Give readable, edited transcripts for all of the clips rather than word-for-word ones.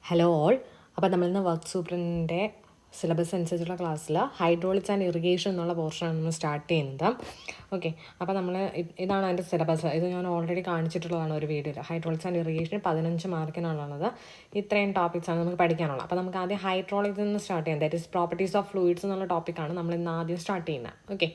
Hello all. അപ്പോൾ നമ്മളിന്ന് work സൂപ്രണ്ടിൻ്റെ syllabus അനുസരിച്ചുള്ള ക്ലാസ്സിൽ ഹൈഡ്രോളിക്സ് ആൻഡ് ഇറിഗേഷൻ എന്നുള്ള പോർഷനാണ് നമ്മൾ സ്റ്റാർട്ട് ചെയ്യുന്നത്. ഓക്കെ, അപ്പോൾ നമ്മൾ ഇതാണ് അതിൻ്റെ സിലബസ്. ഇത് ഞാൻ ഓൾറെഡി കാണിച്ചിട്ടുള്ളതാണ് ഒരു വീഡിയോയിൽ. Hydraulics and irrigation 15 മാർക്കിനുള്ളത്. ഇത്രയും ടോപ്പിക്സാണ് നമുക്ക് പഠിക്കാനുള്ളത്. അപ്പോൾ നമുക്ക് ആദ്യം ഹൈഡ്രോളിക്സിൽ നിന്ന് സ്റ്റാർട്ട് ചെയ്യാം. That is properties of fluids എന്നുള്ള ടോപ്പിക്കാണ് നമ്മൾ ഇന്ന് ആദ്യം സ്റ്റാർട്ട് ചെയ്യുന്നത്. ഓക്കെ,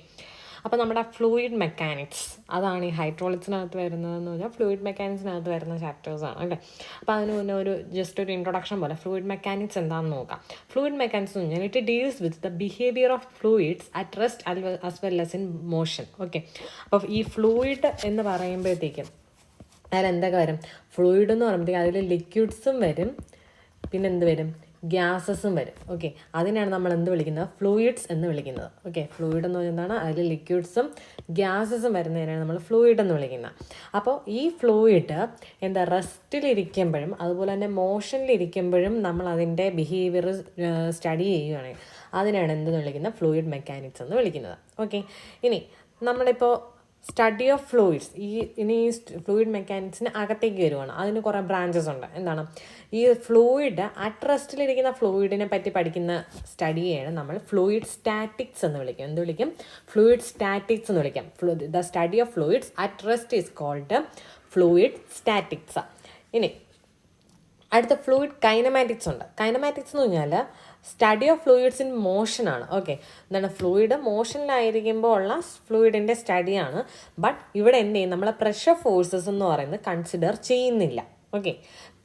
അപ്പോൾ നമ്മുടെ ഫ്ലൂയിഡ് മെക്കാനിക്സ് അതാണ് ഈ ഹൈഡ്രോളിക്സിനകത്ത് വരുന്നതെന്ന് പറഞ്ഞാൽ ഫ്ലൂയിഡ് മെക്കാനിക്സിനകത്ത് വരുന്ന ചാപ്റ്റേഴ്സാണ്. ഓക്കെ, അപ്പോൾ അതിന് മുന്നേ ജസ്റ്റ് ഒരു ഇൻട്രൊഡക്ഷൻ പോലെ ഫ്ലൂയിഡ് മെക്കാനിക്സ് എന്താണെന്ന് നോക്കാം. ഫ്ലൂയിഡ് മെക്കാനിക്സ് എന്ന് പറഞ്ഞാൽ it deals with the behaviour of fluids at rest as well as in motion. Okay, അപ്പോൾ ഈ ഫ്ലൂയിഡ് എന്ന് പറയുമ്പോഴത്തേക്കും അതിൽ എന്തൊക്കെ വരും? ഫ്ലൂയിഡ് എന്ന് പറയുമ്പോഴത്തേക്കും അതിൽ ലിക്വിഡ്സും വരും, പിന്നെ എന്ത് വരും? ഗ്യാസസും വരും. ഓക്കെ, അതിനാണ് നമ്മൾ എന്ത് വിളിക്കുന്നത്? ഫ്ലൂയിഡ്സ് എന്ന് വിളിക്കുന്നത്. ഓക്കെ, ഫ്ലൂയിഡ് എന്ന് പറഞ്ഞാൽ എന്താണ്? അതിൽ ലിക്വിഡ്സും ഗ്യാസസും വരുന്നതിനാണ് നമ്മൾ ഫ്ലൂയിഡ് എന്ന് വിളിക്കുന്നത്. അപ്പോൾ ഈ ഫ്ലൂയിഡ് എന്താ റെസ്റ്റിലിരിക്കുമ്പോഴും അതുപോലെ തന്നെ മോഷനിലിരിക്കുമ്പോഴും നമ്മൾ അതിൻ്റെ ബിഹേവിയർ സ്റ്റഡി ചെയ്യുകയാണെങ്കിൽ അതിനാണ് എന്തെന്ന് വിളിക്കുന്നത്? ഫ്ലൂയിഡ് മെക്കാനിക്സ് എന്ന് വിളിക്കുന്നത്. ഓക്കെ, ഇനി നമ്മളിപ്പോൾ സ്റ്റഡി ഓഫ് ഫ്ലൂയിഡ്സ് ഇനി ഈ ഫ്ലൂയിഡ് മെക്കാനിക്സിന് അകത്തേക്ക് വരുവാണ്. അതിന് കുറേ ബ്രാഞ്ചസ് ഉണ്ട്. എന്താണ്? ഈ ഫ്ലൂയിഡ് അറ്റ് റെസ്റ്റിലിരിക്കുന്ന ഫ്ലൂയിഡിനെ പറ്റി പഠിക്കുന്ന സ്റ്റഡിയാണ് നമ്മൾ ഫ്ലൂയിഡ് സ്റ്റാറ്റിക്സ് എന്ന് വിളിക്കും. എന്ത് വിളിക്കും? ഫ്ലൂയിഡ് സ്റ്റാറ്റിക്സ് എന്ന് വിളിക്കാം. The study of fluids at rest is called fluid statics. ഇനി അടുത്ത ഫ്ലൂയിഡ് കൈനമാറ്റിക്സ് ഉണ്ട്. കൈനമാറ്റിക്സ് എന്ന് പറഞ്ഞാൽ സ്റ്റഡി ഓഫ് ഫ്ലൂയിഡ്സ് ഇൻ മോഷനാണ്. ഓക്കെ, എന്താണ്? ഫ്ലൂയിഡ് മോഷനിലായിരിക്കുമ്പോൾ ഉള്ള ഫ്ലൂയിഡിൻ്റെ സ്റ്റഡിയാണ്. ബട്ട് ഇവിടെ എന്ത് ചെയ്യും? നമ്മൾ പ്രഷർ ഫോഴ്സസ് എന്ന് പറയുന്നത് കൺസിഡർ ചെയ്യുന്നില്ല. ഓക്കെ,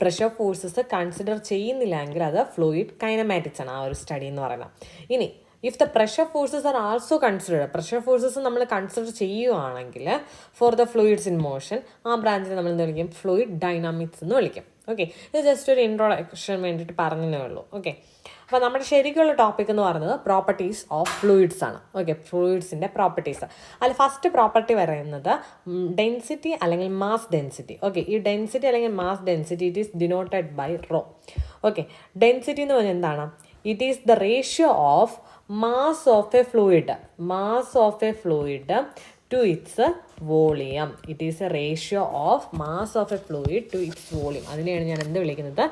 പ്രഷർ ഫോഴ്സസ് കൺസിഡർ ചെയ്യുന്നില്ല എങ്കിൽ അത് ഫ്ലൂയിഡ് കൈനമാറ്റിക്സ് ആണ്, ആ ഒരു സ്റ്റഡി എന്ന് പറയുന്നത്. ഇനി if the pressure forces are also considered, pressure forces നമ്മൾ കൺസിഡർ ചെയ്യുകയാണെങ്കിൽ for the fluids in motion, ആ ബ്രാഞ്ചിനെ നമ്മൾ എന്ത് വിളിക്കും? ഫ്ലൂയിഡ് ഡൈനാമിക്സ് എന്ന് വിളിക്കും. ഓക്കെ, ഇത് ജസ്റ്റ് ഒരു ഇൻട്രൊഡക്ഷൻ വേണ്ടിയിട്ട് പറഞ്ഞതേ ഉള്ളൂ. ഓക്കെ, അപ്പോൾ നമ്മുടെ ശരിക്കുള്ള ടോപ്പിക് എന്ന് പറയുന്നത് പ്രോപ്പർട്ടീസ് ഓഫ് ഫ്ലൂയിഡ്സ് ആണ്. ഓക്കെ, ഫ്ലൂയിഡ്സിൻ്റെ പ്രോപ്പർട്ടീസ്. അതിൽ ഫസ്റ്റ് പ്രോപ്പർട്ടി പറയുന്നത് ഡെൻസിറ്റി അല്ലെങ്കിൽ മാസ് ഡെൻസിറ്റി. ഓക്കെ, ഈ ഡെൻസിറ്റി അല്ലെങ്കിൽ mass density it is denoted by rho. Okay, density എന്ന് പറഞ്ഞാൽ എന്താണ്? It is the ratio of mass of a fluid to its volume. It is a ratio of mass of a fluid to its volume. അതിനെയാണ് ഞാൻ എന്ത് വിളിക്കുന്നത്?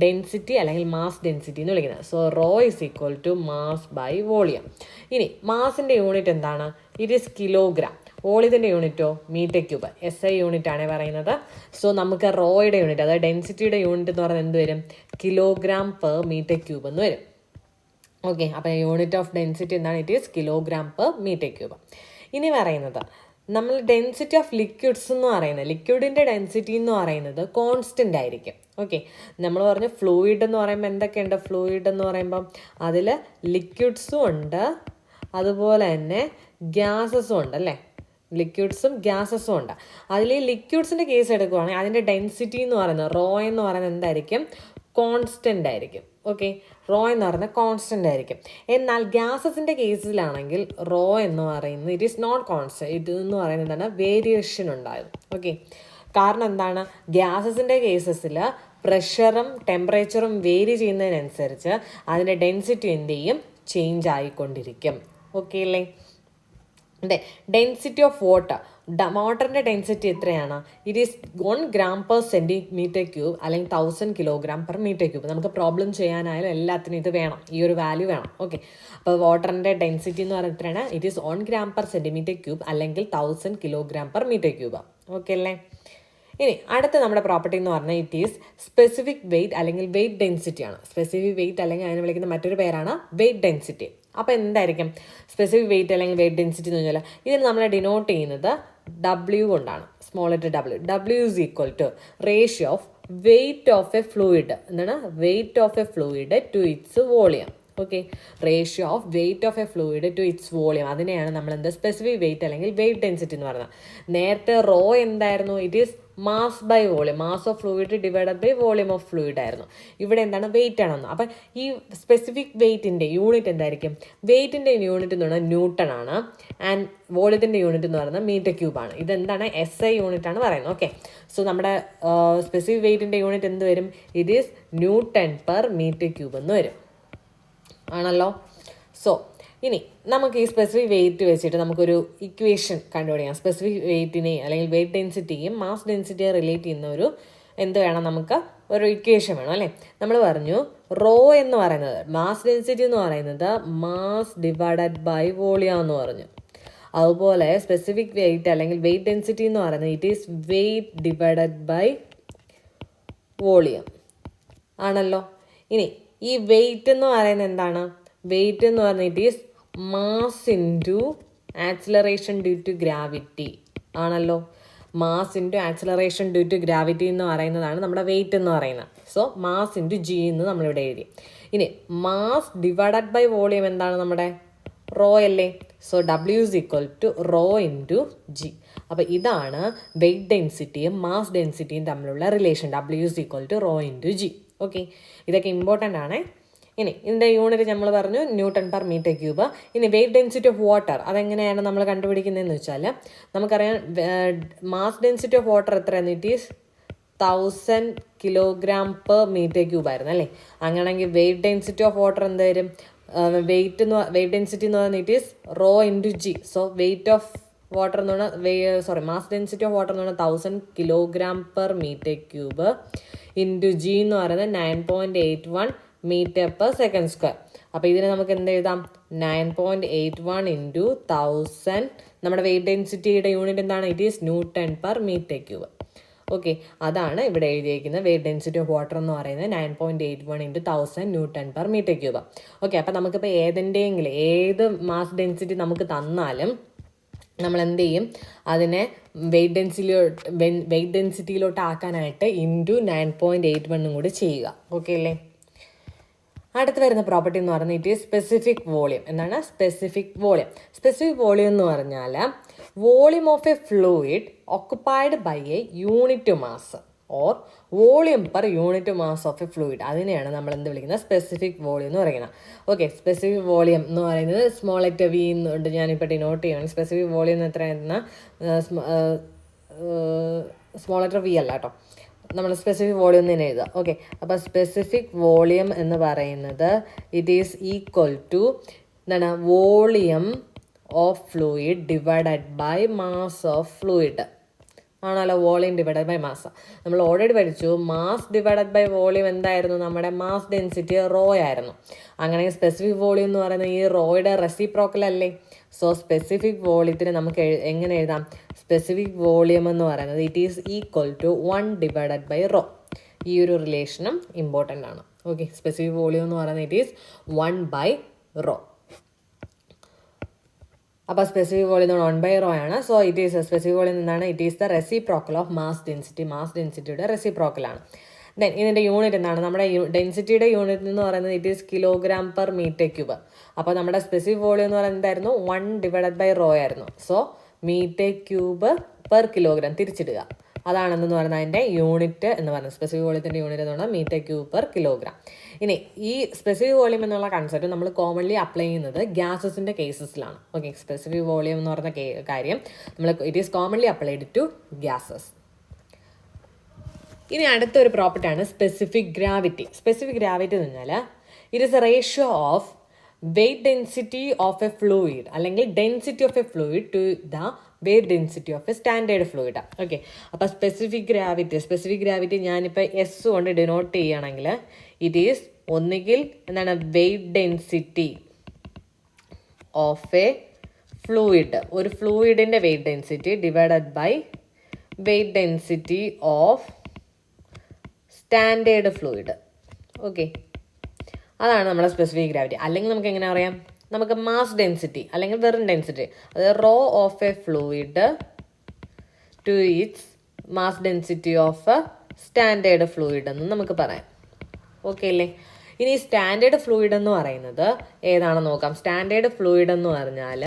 Density അല്ലെങ്കിൽ mass density എന്ന് വിളിക്കുന്നത്. So rho is equal to mass by volume. ഇനി മാസിൻ്റെ unit എന്താണ്? It is kilogram. വോളിയത്തിൻ്റെ യൂണിറ്റോ? Metre cube. SI യൂണിറ്റ് ആണ് പറയുന്നത്. സോ നമുക്ക് റോയുടെ യൂണിറ്റ്, അതായത് ഡെൻസിറ്റിയുടെ യൂണിറ്റ് എന്ന് പറയുന്നത് എന്ത് വരും? കിലോഗ്രാം പെർ മീറ്റർ ക്യൂബ് എന്ന് വരും. ഓക്കെ, അപ്പോൾ യൂണിറ്റ് ഓഫ് ഡെൻസിറ്റി എന്താണ്? It is kilogram per metre cube. ഇനി പറയുന്നത് നമ്മൾ ഡെൻസിറ്റി ഓഫ് ലിക്വിഡ്സ് എന്ന് പറയുന്നത്, ലിക്വിഡിൻ്റെ ഡെൻസിറ്റി എന്ന് പറയുന്നത് കോൺസ്റ്റൻ്റ് ആയിരിക്കും. ഓക്കെ, നമ്മൾ പറഞ്ഞു ഫ്ലൂയിഡ് എന്ന് പറയുമ്പോൾ എന്തൊക്കെയുണ്ട്? ഫ്ലൂയിഡ് എന്ന് പറയുമ്പം അതിൽ ലിക്വിഡ്സും ഉണ്ട്, അതുപോലെ തന്നെ ഗ്യാസസും ഉണ്ട് അല്ലേ? ലിക്വിഡ്സും ഗ്യാസസും ഉണ്ട്. അതിൽ ഈ ലിക്വിഡ്സിൻ്റെ കേസ് എടുക്കുകയാണെങ്കിൽ അതിൻ്റെ ഡെൻസിറ്റി എന്ന് പറയുന്നത് റോ എന്ന് പറയുന്നത് എന്തായിരിക്കും? കോൺസ്റ്റൻ്റ് ആയിരിക്കും. ഓക്കെ, റോ എന്ന് പറയുന്നത് കോൺസ്റ്റൻ്റ് ആയിരിക്കും. എന്നാൽ ഗ്യാസസിൻ്റെ കേസിലാണെങ്കിൽ റോ എന്ന് പറയുന്നത് ഇറ്റ് ഈസ് നോട്ട് കോൺസ്റ്റൻ്റ്. ഇത് എന്ന് പറയുന്നത് എന്താണ്? വേരിയേഷൻ ഉണ്ടാകും. ഓക്കെ, കാരണം എന്താണ്? ഗ്യാസസിൻ്റെ കേസസിൽ പ്രഷറും ടെമ്പറേച്ചറും വേരി ചെയ്യുന്നതിനനുസരിച്ച് അതിൻ്റെ ഡെൻസിറ്റി എന്ത് ചെയ്യും? ചേഞ്ച് ആയിക്കൊണ്ടിരിക്കും. ഓക്കെ അല്ലേ? ഡെൻസിറ്റി ഓഫ് വാട്ടറിൻ്റെ ഡെൻസിറ്റി എത്രയാണ്? It is 1 gram per centimeter cube അല്ലെങ്കിൽ 1000 kilogram per meter cube. നമുക്ക് പ്രോബ്ലം ചെയ്യാനായാലും എല്ലാത്തിനും ഇത് വേണം, ഈ ഒരു വാല്യൂ വേണം. ഓക്കെ, അപ്പോൾ വാട്ടറിൻ്റെ ഡെൻസിറ്റി എന്ന് പറയുന്നത് എത്രയാണ്? It is 1 gram per centimeter cube അല്ലെങ്കിൽ 1000 kilogram per meter cube. Okay അല്ലേ? ഇനി അടുത്ത നമ്മുടെ പ്രോപ്പർട്ടി എന്ന് പറഞ്ഞാൽ ഇറ്റ് ഈസ് സ്പെസിഫിക് വെയിറ്റ് അല്ലെങ്കിൽ വെയിറ്റ് ഡെൻസിറ്റി ആണ്. സ്പെസിഫിക് വെയിറ്റ് അല്ലെങ്കിൽ അതിനെ വിളിക്കുന്ന മറ്റൊരു പേരാണ് വെയിറ്റ് ഡെൻസിറ്റി. അപ്പോൾ എന്തായിരിക്കും സ്പെസിഫിക് വെയിറ്റ് അല്ലെങ്കിൽ വെയിറ്റ് ഡെൻസിറ്റി എന്ന് പറഞ്ഞാൽ? ഇതിന് നമ്മൾ ഡിനോട്ട് ചെയ്യുന്നത് W കൊണ്ടാണ്, small letter W is equal to ratio of weight of a fluid. എന്താണ്? Weight of a fluid to its volume. Okay, ratio of weight of a fluid to its volume. അതിനെയാണ് നമ്മൾ എന്ത് specific weight അല്ലെങ്കിൽ weight density എന്ന് പറയുന്നത്. നേരത്തെ rho എന്തായിരുന്നു? It is mass by volume, mass of fluid divided by volume of fluid ആയിരുന്നു. ഇവിടെ എന്താണ്? വെയിറ്റ് ആണെന്ന്. അപ്പം ഈ സ്പെസിഫിക് വെയിറ്റിൻ്റെ യൂണിറ്റ് എന്തായിരിക്കും? വെയിറ്റിൻ്റെ യൂണിറ്റ് എന്ന് പറയുന്നത് ന്യൂട്ടൺ ആണ്, ആൻഡ് വോളിയത്തിൻ്റെ യൂണിറ്റ് എന്ന് പറയുന്നത് മീറ്റർ ക്യൂബ് ആണ്. ഇതെന്താണ്? SI യൂണിറ്റ് ആണ് പറയുന്നത്. ഓക്കെ, സോ നമ്മുടെ സ്പെസിഫിക് വെയിറ്റിൻ്റെ യൂണിറ്റ് എന്ത് വരും? It is newton per metre cube എന്ന് വരും. ആണല്ലോ? സോ ഇനി നമുക്ക് ഈ സ്പെസിഫിക് വെയിറ്റ് വെച്ചിട്ട് നമുക്കൊരു ഇക്വേഷൻ കണ്ടുപിടിക്കാം. സ്പെസിഫിക് വെയിറ്റിനെയും അല്ലെങ്കിൽ വെയിറ്റ് ഡെൻസിറ്റിയും മാസ് ഡെൻസിറ്റിയെ റിലേറ്റ് ചെയ്യുന്ന ഒരു എന്ത് വേണം? നമുക്ക് ഒരു ഇക്വേഷൻ വേണം അല്ലേ. നമ്മൾ പറഞ്ഞു റോ എന്ന് പറയുന്നത് മാസ് ഡെൻസിറ്റി എന്ന് പറയുന്നത് മാസ് ഡിവൈഡഡ് ബൈ വോളിയം എന്ന് പറഞ്ഞു. അതുപോലെ സ്പെസിഫിക് വെയിറ്റ് അല്ലെങ്കിൽ വെയിറ്റ് ഡെൻസിറ്റി എന്ന് പറയുന്നത് it is weight divided by volume ആണല്ലോ. ഇനി ഈ വെയിറ്റ് എന്ന് പറയുന്നത് എന്താണ്? വെയിറ്റ് എന്ന് പറയുന്നത് it is mass into acceleration due to gravity ആണല്ലോ. Mass into acceleration due to gravity എന്ന് പറയുന്നതാണ് നമ്മുടെ വെയിറ്റ് എന്ന് പറയുന്നത്. സോ മാസ് ഇൻറ്റു ജി എന്ന് നമ്മളിവിടെ എഴുതി. ഇനി മാസ് ഡിവൈഡഡ് ബൈ വോളിയം എന്താണ്? നമ്മുടെ റോ അല്ലേ. So W is equal to rho into g. അപ്പോൾ ഇതാണ് വെയിറ്റ് ഡെൻസിറ്റിയും മാസ് ഡെൻസിറ്റിയും തമ്മിലുള്ള relation. W is equal to rho into g. Okay, ഇതൊക്കെ ഇമ്പോർട്ടൻ്റ് ആണ്. ഇനി ഇതിൻ്റെ യൂണിറ്റ് നമ്മൾ പറഞ്ഞു ന്യൂട്ടൺ പെർ മീറ്റർ ക്യൂബ്. ഇനി വെയിറ്റ് ഡെൻസിറ്റി ഓഫ് വാട്ടർ അതെങ്ങനെയാണ് നമ്മൾ കണ്ടുപിടിക്കുന്നതെന്ന് വെച്ചാൽ നമുക്കറിയാം മാസ് ഡെൻസിറ്റി ഓഫ് വാട്ടർ എത്രയാണ്? It is 1000 kilogram per metre cube ആയിരുന്നു അല്ലേ. അങ്ങനെയാണെങ്കിൽ വെയിറ്റ് ഡെൻസിറ്റി ഓഫ് വാട്ടർ എന്തായാലും വെയിറ്റ് ഡെൻസിറ്റി എന്ന് പറയുന്നത് it is rho into g. So weight of water എന്ന് പറഞ്ഞാൽ മാസ് ഡെൻസിറ്റി ഓഫ് വാട്ടർ എന്ന് പറഞ്ഞാൽ 1000 kilogram per metre cube into g എന്ന് പറയുന്നത് 9.81 മീറ്റർ പെർ സെക്കൻഡ് സ്ക്വയർ. അപ്പോൾ ഇതിന് നമുക്ക് എന്ത് എഴുതാം? 9.81 ഇൻറ്റു 1000. നമ്മുടെ വെയിറ്റ് ഡെൻസിറ്റിയുടെ യൂണിറ്റ് എന്താണ്? It is newton per metre cube. Okay, അതാണ് ഇവിടെ എഴുതിയിരിക്കുന്നത്. വെയിറ്റ് ഡെൻസിറ്റി ഓഫ് വാട്ടർ എന്ന് പറയുന്നത് 9.81 into 1000 newton per metre cube. Okay, അപ്പോൾ നമുക്കിപ്പോൾ ഏത് മാസ് ഡെൻസിറ്റി നമുക്ക് തന്നാലും നമ്മൾ എന്ത് ചെയ്യും? അതിനെ വെയിറ്റ് ഡെൻസിറ്റിയിലോട്ട് ആക്കാനായിട്ട് ഇൻറ്റു 9.81 കൂടി ചെയ്യുക. ഓക്കെ അല്ലേ. അടുത്ത് വരുന്ന പ്രോപ്പർട്ടി എന്ന് പറയുന്നത് ഇറ്റ് ഈസ് സ്പെസിഫിക് വോളിയം. എന്താണ് സ്പെസിഫിക് വോളിയം? സ്പെസിഫിക് വോളിയം എന്ന് പറഞ്ഞാൽ volume of a fluid occupied by a unit mass or volume per unit mass of a fluid. അതിനെയാണ് നമ്മൾ എന്ത് വിളിക്കുന്നത്? സ്പെസിഫിക് വോളിയം എന്ന് പറയുന്നത്. ഓക്കെ, സ്പെസിഫിക് വോളിയം എന്ന് പറയുന്നത് സ്മോൾ ലെറ്റർ വി എന്നുണ്ട്. ഞാനിപ്പോൾ ഡിനോട്ട് ചെയ്യുകയാണ്. സ്പെസിഫിക് വോളിയം എന്ന് എത്രയായിരുന്ന സ്മോൾ ലെറ്റർ വി അല്ല കേട്ടോ, നമ്മൾ സ്പെസിഫിക് വോളിയം തന്നെ എഴുതുക. ഓക്കെ, അപ്പോൾ സ്പെസിഫിക് വോളിയം എന്ന് പറയുന്നത് ഇറ്റ് ഈസ് ഈക്വൽ ടു എന്താണ്? Volume of fluid divided by mass of fluid ആണല്ലോ. വോളിയം ഡിവൈഡഡ് ബൈ മാസ് നമ്മൾ ഓൾറെഡി പഠിച്ചു. മാസ് ഡിവൈഡഡ് ബൈ വോളിയം എന്തായിരുന്നു? നമ്മുടെ മാസ് ഡെൻസിറ്റി റോ ആയിരുന്നു. അങ്ങനെ സ്പെസിഫിക് വോളിയം എന്ന് പറയുന്നത് ഈ റോയുടെ റെസിപ്രോക്കൽ അല്ലേ. സോ സ്പെസിഫിക് വോളിയത്തിന് നമുക്ക് എങ്ങനെ എഴുതാം? സ്പെസിഫിക് വോളിയം എന്ന് പറയുന്നത് it is equal to 1 divided by rho. ഈ ഒരു റിലേഷനും ഇമ്പോർട്ടൻ്റ് ആണ്. ഓക്കെ, സ്പെസിഫിക് വോളിയം എന്ന് പറയുന്നത് ഇറ്റ് ഈസ് 1 ബൈ റോ. അപ്പോൾ സ്പെസിഫിക് വോളിയം എന്ന് പറഞ്ഞാൽ 1 ബൈ റോ ആണ്. So it is specific volume എന്താണ്? It is the reciprocal of mass density. Mass ഡെൻസിറ്റിയുടെ റെസിപ്രോക്കലാണ്. ദെൻ ഇതിൻ്റെ യൂണിറ്റ് എന്താണ്? നമ്മുടെ ഡെൻസിറ്റിയുടെ യൂണിറ്റ് എന്ന് പറയുന്നത് it is kilogram per metre cube. അപ്പോൾ നമ്മുടെ സ്പെസിഫിക് വോളിയം എന്ന് പറയുന്നത് എന്തായിരുന്നു? 1 ഡിവൈഡഡ് ബൈ റോ ആയിരുന്നു. So metre cube per kilogram തിരിച്ചിടുക. അതാണെന്ന് പറയുന്നത് അതിൻ്റെ യൂണിറ്റ് എന്ന് പറയുന്നത്. സ്പെസിഫിക് വോളിയത്തിൻ്റെ യൂണിറ്റ് എന്ന് പറഞ്ഞാൽ മീറ്റർ ക്യൂബ് പെർ കിലോഗ്രാം. ഇനി ഈ സ്പെസിഫിക് വോളിയം എന്നുള്ള കൺസെപ്റ്റ് നമ്മൾ കോമൺലി അപ്ലൈ ചെയ്യുന്നത് ഗ്യാസസിൻ്റെ കേസസിലാണ്. ഓക്കെ, സ്പെസിഫിക് വോളിയം എന്ന് പറയുന്ന കാര്യം നമ്മൾ it is commonly applied to gases. ഇനി അടുത്തൊരു പ്രോപ്പർട്ടിയാണ് സ്പെസിഫിക് ഗ്രാവിറ്റി. സ്പെസിഫിക് ഗ്രാവിറ്റി എന്ന് പറഞ്ഞാൽ it is a ratio of weight density of a fluid അല്ലെങ്കിൽ density of a fluid to the weight density of a standard fluid. Okay, അപ്പോൾ specific gravity ഞാനിപ്പോൾ S കൊണ്ട് denote ചെയ്യുകയാണെങ്കിൽ it is ഒന്നുകിൽ എന്താണ് weight density of a fluid, ഒരു ഫ്ലൂയിഡിൻ്റെ weight density divided by weight density of standard fluid. Okay, അതാണ് നമ്മുടെ സ്പെസിഫിക് ഗ്രാവിറ്റി. അല്ലെങ്കിൽ നമുക്ക് എങ്ങനെ അറിയാം? നമുക്ക് മാസ് ഡെൻസിറ്റി അല്ലെങ്കിൽ വെറും ഡെൻസിറ്റി, അതായത് rho of a fluid to its mass density of standard fluid എന്ന് നമുക്ക് പറയാം. ഓക്കെ അല്ലേ. ഇനി സ്റ്റാൻഡേർഡ് ഫ്ലൂയിഡ് എന്ന് പറയുന്നത് ഏതാണെന്ന് നോക്കാം. സ്റ്റാൻഡേർഡ് ഫ്ലൂയിഡ് എന്ന് പറഞ്ഞാൽ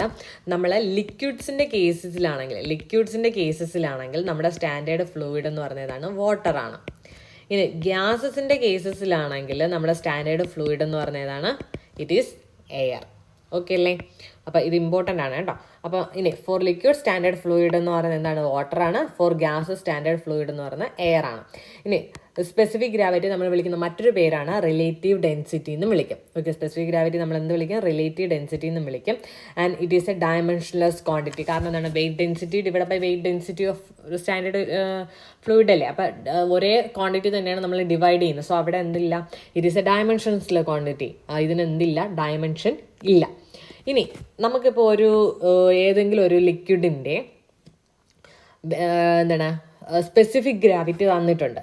നമ്മൾ ലിക്വിഡ്സിൻ്റെ കേസസിലാണെങ്കിൽ നമ്മുടെ സ്റ്റാൻഡേർഡ് ഫ്ലൂയിഡ് എന്ന് പറയുന്നതാണ് വാട്ടറാണ്. ഇനി ഗ്യാസസിൻ്റെ കേസസിലാണെങ്കിൽ നമ്മുടെ സ്റ്റാൻഡേർഡ് ഫ്ലൂയിഡ് എന്ന് പറഞ്ഞതാണ് ഇറ്റ് ഈസ് എയർ. ഓക്കെ അല്ലേ. അപ്പോൾ ഇത് ഇമ്പോർട്ടൻ്റ് ആണ് കേട്ടോ. അപ്പോൾ ഇനി ഫോർ ലിക്വിഡ് സ്റ്റാൻഡേർഡ് ഫ്ലൂയിഡ് എന്ന് പറയുന്നത് എന്താണ്? വാട്ടറാണ്. ഫോർ ഗ്യാസ് സ്റ്റാൻഡേർഡ് ഫ്ലൂയിഡ് എന്ന് പറയുന്നത് എയർ ആണ്. ഇനി സ്പെസിഫിക് ഗ്രാവിറ്റി നമ്മൾ വിളിക്കുന്ന മറ്റൊരു പേരാണ് റിലേറ്റീവ് ഡെൻസിറ്റി എന്ന് വിളിക്കും. ഓക്കെ, സ്പെസിഫിക് ഗ്രാവിറ്റി നമ്മൾ എന്ത് വിളിക്കും? റിലേറ്റീവ് ഡെൻസിറ്റി എന്ന് വിളിക്കും. And it is a dimensionless quantity. കാരണം എന്താണ്? Weight density divide by weight density of standard fluid അല്ലേ. അപ്പോൾ ഒരേ ക്വാണ്ടിറ്റി തന്നെയാണ് നമ്മൾ ഡിവൈഡ് ചെയ്യുന്നത്. സോ അവിടെ എന്തില്ല? It is a dimensionless quantity. ഇതിന് എന്തില്ല? ഡയമെൻഷൻ ഇല്ല. ഇനി നമുക്കിപ്പോൾ ഏതെങ്കിലും ഒരു ലിക്വിഡിൻ്റെ എന്താണ് സ്പെസിഫിക് ഗ്രാവിറ്റി തന്നിട്ടുണ്ട്.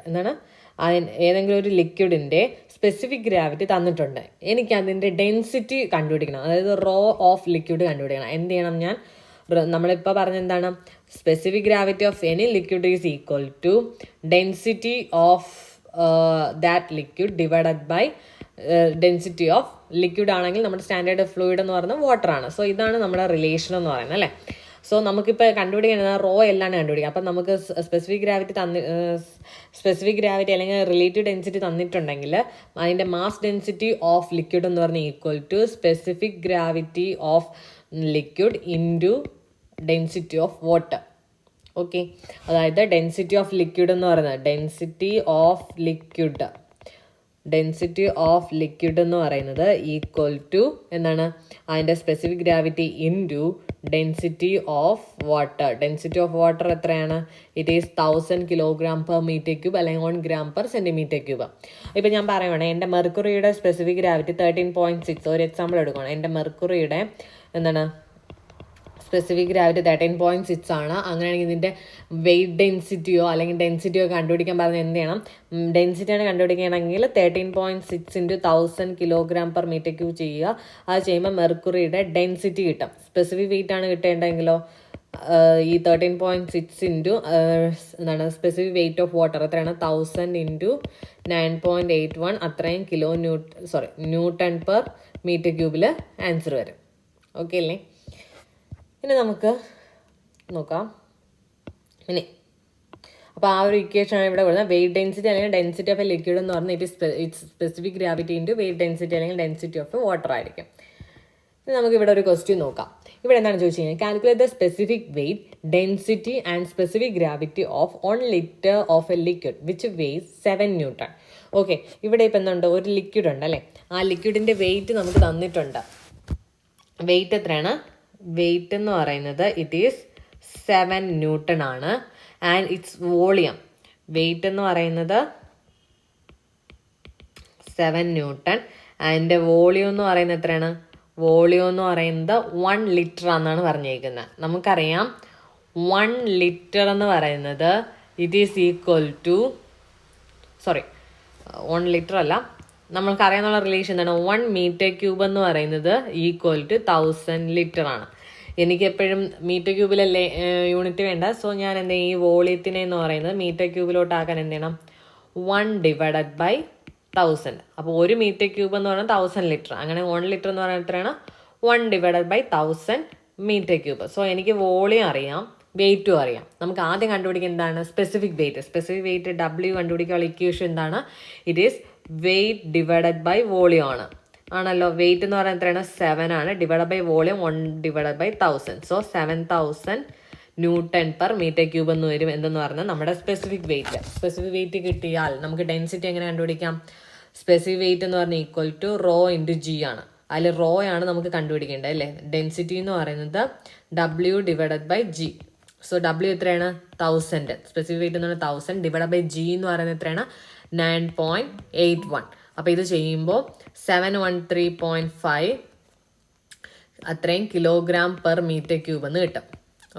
ഏതെങ്കിലും ഒരു ലിക്വിഡിൻ്റെ സ്പെസിഫിക് ഗ്രാവിറ്റി തന്നിട്ടുണ്ട്. എനിക്ക് അതിൻ്റെ ഡെൻസിറ്റി കണ്ടുപിടിക്കണം. അതായത് റോ ഓഫ് ലിക്വിഡ് കണ്ടുപിടിക്കണം. എന്ത് ചെയ്യണം? നമ്മളിപ്പോൾ പറഞ്ഞ എന്താണ്? Specific gravity of any liquid is equal to density of that liquid divided by density of liquid ആണെങ്കിൽ നമ്മുടെ സ്റ്റാൻഡേർഡ് ഫ്ലൂയിഡ് എന്ന് പറയുന്നത് വാട്ടറാണ്. സോ ഇതാണ് നമ്മുടെ റിലേഷൻ എന്ന് പറയുന്നത് അല്ലേ. സോ നമുക്കിപ്പോൾ കണ്ടുപിടിക്കുന്നത് റോ എല്ലാമാണ് കണ്ടുപിടിക്കുക. അപ്പം നമുക്ക് സ്പെസിഫിക് ഗ്രാവിറ്റി അല്ലെങ്കിൽ റിലേറ്റീവ് ഡെൻസിറ്റി തന്നിട്ടുണ്ടെങ്കിൽ അതിൻ്റെ മാസ് ഡെൻസിറ്റി ഓഫ് ലിക്വിഡ് എന്ന് പറഞ്ഞാൽ equal to specific gravity of liquid into density of water. Okay, അതായത് ഡെൻസിറ്റി ഓഫ് ലിക്വിഡ് എന്ന് പറയുന്നത് ഡെൻസിറ്റി ഓഫ് ലിക്വിഡ് എന്ന് പറയുന്നത് ഈക്വൽ ടു എന്താണ്? അതിൻ്റെ specific gravity into density of water. Density of water എത്രയാണ്? ഇറ്റ് ഈസ് 1000 kg/m³ അല്ലെങ്കിൽ 1 g/cm³. ഇപ്പം ഞാൻ പറയുവാണ് എൻ്റെ മെർക്കുറിയുടെ സ്പെസിഫിക് ഗ്രാവിറ്റി 13.6. ഒരു എക്സാമ്പിൾ എടുക്കുകയാണ്. എൻ്റെ മെർക്കുറിയുടെ സ്പെസിഫിക് ഗ്രാവിറ്റി 13.6 ആണ്. അങ്ങനെയാണെങ്കിൽ ഇതിൻ്റെ വെയിറ്റ് ഡെൻസിറ്റിയോ അല്ലെങ്കിൽ ഡെൻസിറ്റിയോ കണ്ടുപിടിക്കാൻ പറഞ്ഞാൽ എന്ത് ചെയ്യണം? ഡെൻസിറ്റിയാണ് കണ്ടുപിടിക്കുകയാണെങ്കിൽ 13.6 × 1000 kg/m³ ചെയ്യുക. അത് ചെയ്യുമ്പോൾ മെർക്കുറിയുടെ ഡെൻസിറ്റി കിട്ടും. സ്പെസിഫിക് വെയിറ്റ് ആണ് കിട്ടേണ്ടതെങ്കിലോ ഈ 13.6 × സ്പെസിഫിക് വെയിറ്റ് ഓഫ് വാട്ടർ എത്രയാണ്? 1000 × 9.81 അത്രയും Nm/m³ ആൻസർ വരും. ഓക്കെ അല്ലേ? ഇനി നമുക്ക് നോക്കാം. അപ്പോൾ ആ ഒരു ഇക്വേഷനാണ് ഇവിടെ വരുന്നത്. വെയിറ്റ് ഡെൻസിറ്റി അല്ലെങ്കിൽ ഡെൻസിറ്റി ഓഫ് എ ലിക്വിഡ് എന്ന് പറഞ്ഞാൽ it specific gravity into wait density അല്ലെങ്കിൽ ഡെൻസിറ്റി ഓഫ് വാട്ടർ ആയിരിക്കും. ഇനി നമുക്ക് ഇവിടെ ഒരു ക്വസ്റ്റ്യൻ നോക്കാം. ഇവിടെ എന്താണ് ചോദിച്ചു കഴിഞ്ഞാൽ calculate the specific weight density and specific gravity of 1 liter of a liquid which weighs 7 Newton. Okay, ഇവിടെ ഇപ്പം എന്തുണ്ട്? ഒരു ലിക്വിഡ് ഉണ്ട് അല്ലേ. ആ ലിക്വിഡിൻ്റെ വെയിറ്റ് നമുക്ക് തന്നിട്ടുണ്ട്. വെയിറ്റ് എത്രയാണ്? വെയിറ്റ് എന്ന് പറയുന്നത് ഇറ്റ് ഈസ് 7 Newton ആണ്. ആൻഡ് ഇറ്റ്സ് വോളിയം വെയിറ്റ് എന്ന് പറയുന്നത് 7 Newton. അതിൻ്റെ വോളിയം എന്ന് പറയുന്നത് എത്രയാണ്? വോളിയം എന്ന് പറയുന്നത് 1 liter എന്നാണ് പറഞ്ഞേക്കുന്നത്. നമുക്കറിയാം 1 liter എന്ന് പറയുന്നത് it is equal to 1 liter അല്ല, നമ്മൾക്കറിയാവുന്ന റിലേഷൻ എന്താണ്? 1 m³ എന്ന് പറയുന്നത് ഈക്വൽ ടു 1000 liter ആണ്. എനിക്കെപ്പോഴും m³ യൂണിറ്റ് വേണ്ട. സോ ഞാൻ എന്ത് ചെയ്യും? ഈ വോളിയത്തിനെ എന്ന് പറയുന്നത് m³ എന്ത് ചെയ്യണം? 1 / 1000. അപ്പോൾ 1 m³ എന്ന് പറയുന്നത് 1000 liter. അങ്ങനെ 1 liter എന്ന് പറയുന്നത് എത്രയാണ്? 1 / 1000 m³. സോ എനിക്ക് വോളിയം അറിയാം, വെയിറ്റും അറിയാം. നമുക്ക് ആദ്യം കണ്ടുപിടിക്കുക എന്താണ്? സ്പെസിഫിക് വെയിറ്റ് W കണ്ടുപിടിക്കാനുള്ള ഇക്വേഷൻ എന്താണ്? It is weight divided by volume ആണല്ലോ. വെയിറ്റ് എന്ന് പറയുന്നത് എത്രയാണ്? 7 ആണ്. Divide by volume 1 / 1000. So 7000 Nm/m³ എന്ന് വരും. എന്തെന്ന് പറഞ്ഞാൽ നമ്മുടെ സ്പെസിഫിക് വെയിറ്റ് കിട്ടിയാൽ നമുക്ക് ഡെൻസിറ്റി എങ്ങനെ കണ്ടുപിടിക്കാം? സ്പെസിഫിക് വെയിറ്റ് എന്ന് പറഞ്ഞാൽ ഈക്വൽ ടു റോ × G ആണ്. അതിൽ റോ ആണ് നമുക്ക് കണ്ടുപിടിക്കേണ്ടത് അല്ലേ. ഡെൻസിറ്റി എന്ന് പറയുന്നത് W / G. സോ W എത്രയാണ്? 1000. സ്പെസിഫിക് വെയിറ്റ് എന്ന് പറയുന്നത് 1000 ഡിവൈഡ് ബൈ G എന്ന് പറയുന്നത് എത്രയാണ്? 9.81. അപ്പോൾ ഇത് ചെയ്യുമ്പോൾ 713.5 അത്രയും kg/m³ എന്ന് കിട്ടും.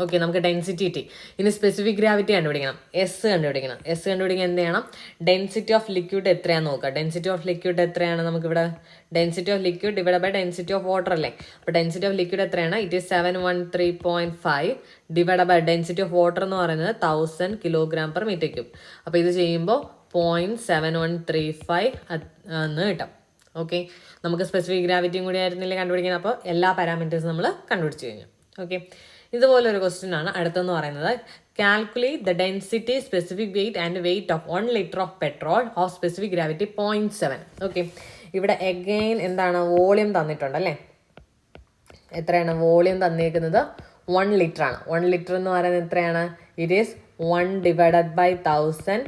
ഓക്കെ, നമുക്ക് ഡെൻസിറ്റി കിട്ടി. ഇനി സ്പെസിഫിക് ഗ്രാവിറ്റി കണ്ടുപിടിക്കണം. എസ് കണ്ടുപിടിക്കാൻ എന്ത് ചെയ്യണം? ഡെൻസിറ്റി ഓഫ് ലിക്വിഡ് എത്രയാണെന്ന് നോക്കുക. ഡെൻസിറ്റി ഓഫ് ലിക്വിഡ് എത്രയാണ്? നമുക്കിവിടെ density of liquid divide by density of water അല്ലേ. അപ്പോൾ ഡെൻസിറ്റി ഓഫ് ലിക്വിഡ് എത്രയാണ്? It is 713.5 divide by density of water എന്ന് പറയുന്നത് 1000 kg/m³. അപ്പോൾ ഇത് ചെയ്യുമ്പോൾ 0.7135 എന്ന് കിട്ടും. ഓക്കെ, നമുക്ക് സ്പെസിഫിക് ഗ്രാവിറ്റിയും കൂടി ആയിരുന്നില്ലേ കണ്ടുപിടിക്കുന്നത്. അപ്പോൾ എല്ലാ പാരാമീറ്റേഴ്സും നമ്മൾ കണ്ടുപിടിച്ച് കഴിഞ്ഞു. ഓക്കെ, ഇതുപോലൊരു ക്വസ്റ്റ്യൻ ആണ് അടുത്തെന്ന് പറയുന്നത്. Calculate the density, specific weight and weight of 1 liter of petrol of specific gravity 0.7. Okay, ഇവിടെ എഗെയിൻ എന്താണ്? വോളിയം തന്നിട്ടുണ്ട് അല്ലേ. എത്രയാണ് വോളിയം തന്നേക്കുന്നത്? 1 ലിറ്റർ ആണ്. 1 ലിറ്റർ എന്ന് പറയുന്നത് എത്രയാണ്? ഇറ്റ് ഈസ് 1/1000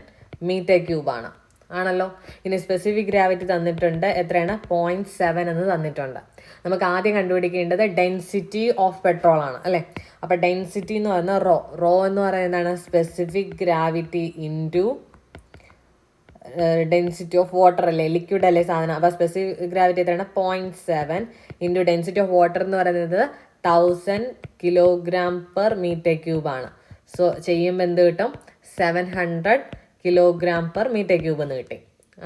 മീറ്റർ ക്യൂബ് ആണ്. ആണല്ലോ. ഇനി സ്പെസിഫിക് ഗ്രാവിറ്റി തന്നിട്ടുണ്ട്. എത്രയാണ്? 0.7 എന്ന് തന്നിട്ടുണ്ട്. നമുക്ക് ആദ്യം കണ്ടുപിടിക്കേണ്ടത് ഡെൻസിറ്റി ഓഫ് പെട്രോൾ ആണ് അല്ലേ. അപ്പം ഡെൻസിറ്റി എന്ന് പറയുന്നത് റോ എന്ന് പറയുന്നത് എന്താണ്? Specific gravity into density of water അല്ലേ, ലിക്വിഡ് അല്ലേ സാധനം. അപ്പോൾ സ്പെസിഫിക് ഗ്രാവിറ്റി എത്രയാണ്? 0.7 ഇൻറ്റു ഡെൻസിറ്റി ഓഫ് വാട്ടർ എന്ന് പറയുന്നത് 1000 കിലോഗ്രാം പെർ മീറ്റർ ക്യൂബ് ആണ്. സോ ചെയ്യുമ്പോൾ എന്ത് കിട്ടും? 700 കിലോഗ്രാം പെർ മീറ്റർ ക്യൂബ് എന്ന് കിട്ടി.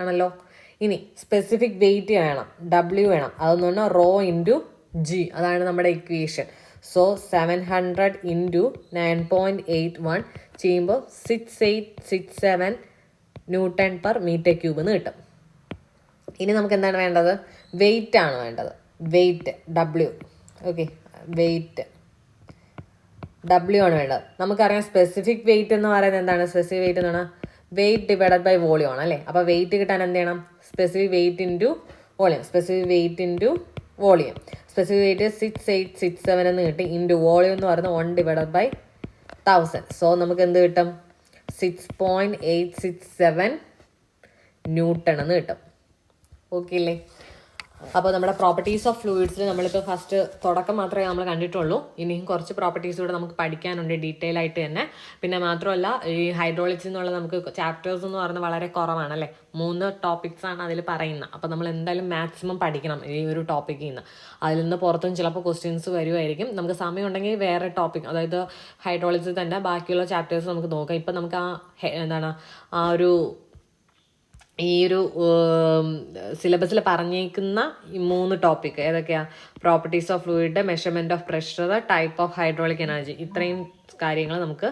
ആണല്ലോ. ഇനി സ്പെസിഫിക് വെയിറ്റ് വേണം, W വേണം. അതെന്ന് പറഞ്ഞാൽ റോ ഇൻറ്റു G, അതാണ് നമ്മുടെ ഇക്വേഷൻ. സോ 700 ഇൻറ്റു 9.81 ചെയ്യുമ്പോൾ 6867 ന്യൂട്ടൺ പെർ മീറ്റർ ക്യൂബ് എന്ന് കിട്ടും. ഇനി നമുക്ക് എന്താണ് വേണ്ടത്? വെയിറ്റ് ആണ് വേണ്ടത്. Weight W. Okay, weight W ആണ് വേണ്ടത്. നമുക്കറിയാം സ്പെസിഫിക് വെയിറ്റ് എന്ന് പറയുന്നത് എന്താണ്? സ്പെസിഫിക് വെയിറ്റ് എന്ന് പറഞ്ഞാൽ വെയിറ്റ് ഡിവൈഡഡ് ബൈ വോളിയം ആണ് അല്ലേ. അപ്പോൾ വെയിറ്റ് കിട്ടാൻ എന്ത് ചെയ്യണം? Specific weight into volume. Specific weight into volume. Specific weight 6867 എന്ന് കിട്ടി. ഇൻറ്റു വോളിയം എന്ന് പറയുന്നത് 1/1000. സോ നമുക്ക് എന്ത് കിട്ടും? 6.867 ന്യൂട്ടൺ എന്ന് കിട്ടും. ഓക്കെ അല്ലേ. അപ്പോൾ നമ്മുടെ പ്രോപ്പർട്ടീസ് ഓഫ് ഫ്ലൂയിഡ്സിൽ നമ്മളിപ്പോൾ ഫസ്റ്റ് തുടക്കം മാത്രമേ നമ്മൾ കണ്ടിട്ടുള്ളൂ. ഇനിയും കുറച്ച് പ്രോപ്പർട്ടീസ് കൂടെ നമുക്ക് പഠിക്കാനുണ്ട് ഡീറ്റെയിൽ ആയിട്ട് തന്നെ. പിന്നെ മാത്രമല്ല ഈ ഹൈഡ്രോളിക്സിൽ നിന്നുള്ള നമുക്ക് ചാപ്റ്റേഴ്സ് എന്ന് പറയുന്നത് വളരെ കുറവാണ് അല്ലേ. 3 ടോപ്പിക്സ് ആണ് അതിൽ പറയുന്നത്. അപ്പോൾ നമ്മൾ എന്തായാലും മാക്സിമം പഠിക്കണം ഈ ഒരു ടോപ്പിക്കിൽ നിന്ന്. അതിൽ നിന്ന് പുറത്തും ചിലപ്പോൾ ക്വസ്റ്റ്യൻസ് വരുമായിരിക്കും. നമുക്ക് സമയം ഉണ്ടെങ്കിൽ വേറെ ടോപ്പിക്, അതായത് ഹൈഡ്രോളിക്സിൽ തന്നെ ബാക്കിയുള്ള ചാപ്റ്റേഴ്സ് നമുക്ക് നോക്കാം. ഇപ്പം നമുക്ക് ഈ ഒരു സിലബസിൽ പറഞ്ഞേക്കുന്ന ഈ 3 ടോപ്പിക് ഏതൊക്കെയാണ്? Properties of fluid, measurement of pressure, type of hydraulic energy. ഇത്രയും കാര്യങ്ങൾ നമുക്ക്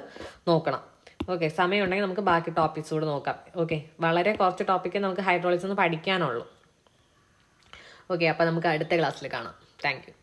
നോക്കണം. ഓക്കെ, സമയം ഉണ്ടെങ്കിൽ നമുക്ക് ബാക്കി ടോപ്പിക്സ് കൂടെ നോക്കാം. ഓക്കെ, വളരെ കുറച്ച് ടോപ്പിക്ക് നമുക്ക് ഹൈഡ്രോളിക്സ് ഒന്ന് പഠിക്കാനുള്ളൂ. ഓക്കെ, അപ്പോൾ നമുക്ക് അടുത്ത ക്ലാസ്സിൽ കാണാം. Thank you.